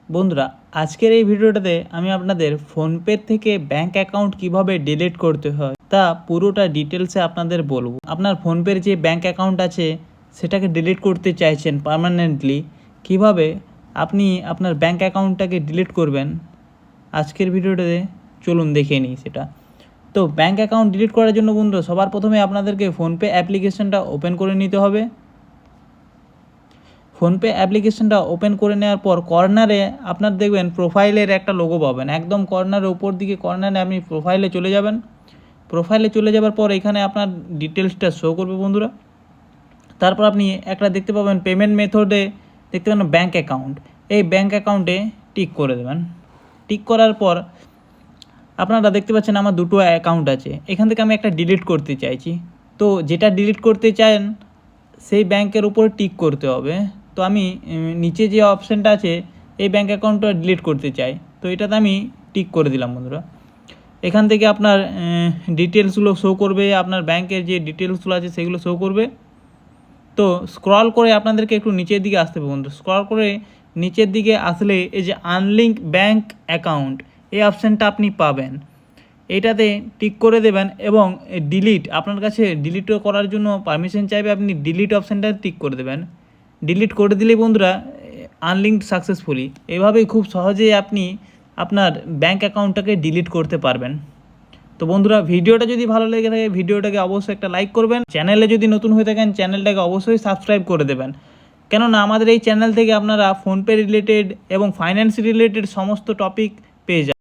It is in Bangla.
বন্ধুরা, আজকের এই ভিডিওটাতে আমি আপনাদের ফোনপে থেকে ব্যাঙ্ক অ্যাকাউন্ট কিভাবে ডিলিট করতে হয় তা পুরোটা ডিটেলসে আপনাদের বলবো। আপনার ফোনপের যে ব্যাঙ্ক অ্যাকাউন্ট আছে সেটাকে ডিলিট করতে চাইছেন পার্মানেন্টলি, কিভাবে আপনি আপনার ব্যাঙ্ক অ্যাকাউন্টটাকে ডিলিট করবেন আজকের ভিডিওটাতে চলুন দেখে নিই সেটা। তো ব্যাঙ্ক অ্যাকাউন্ট ডিলিট করার জন্য বন্ধুরা সবার প্রথমে আপনাদেরকে ফোনপে অ্যাপ্লিকেশনটা ওপেন করে নিতে হবে। ফোনপে অ্যাপ্লিকেশনটা ওপেন করে নেওয়ার পর কর্নারে আপনার দেখবেন প্রোফাইলের একটা লোগো পাবেন, একদম কর্নারের উপর দিকে কর্নারে আপনি প্রোফাইলে চলে যাবেন। প্রোফাইলে চলে যাওয়ার পর এখানে আপনার ডিটেলসটা শো করবে বন্ধুরা। তারপর আপনি একটা দেখতে পাবেন পেমেন্ট মেথডে দেখতে পাবেন ব্যাঙ্ক অ্যাকাউন্ট, এই ব্যাঙ্ক অ্যাকাউন্টে টিক করে দেবেন। টিক করার পর আপনারা দেখতে পাচ্ছেন আমার দুটো অ্যাকাউন্ট আছে, এখান থেকে আমি একটা ডিলিট করতে চাইছি। তো যেটা ডিলিট করতে চান সেই ব্যাংকের উপর টিক করতে হবে। তো আমি নিচে যে অপশানটা আছে এই ব্যাঙ্ক অ্যাকাউন্টটা ডিলিট করতে চাই, তো এটাতে আমি টিক করে দিলাম বন্ধুরা। এখান থেকে আপনার ডিটেলসগুলো শো করবে, আপনার ব্যাংকের যে ডিটেলসগুলো আছে সেগুলো শো করবে। তো স্ক্রল করে আপনাদেরকে একটু নিচের দিকে আসতে হবে বন্ধু। স্ক্রল করে নিচের দিকে আসলে এই যে আনলিঙ্ক ব্যাঙ্ক অ্যাকাউন্ট এই অপশানটা আপনি পাবেন, এইটাতে টিক করে দেবেন এবং ডিলিট, আপনার কাছে ডিলিট করার জন্য পারমিশন চাইবে, আপনি ডিলিট অপশানটা টিক করে দেবেন। ডিলিট করে দিলেই বন্ধুরা আনলিঙ্কড সাকসেসফুলি, এভাবেই খুব সহজেই আপনি আপনার ব্যাঙ্ক অ্যাকাউন্টটাকে ডিলিট করতে পারবেন। তো বন্ধুরা, ভিডিওটা যদি ভালো লেগে থাকে ভিডিওটাকে অবশ্যই একটা লাইক করবেন, চ্যানেলে যদি নতুন হয়ে থাকেন চ্যানেলটাকে অবশ্যই সাবস্ক্রাইব করে দেবেন, কেননা আমাদের এই চ্যানেল থেকে আপনারা ফোনপে রিলেটেড এবং ফাইন্যান্স রিলেটেড সমস্ত টপিক পেয়ে যাবেন।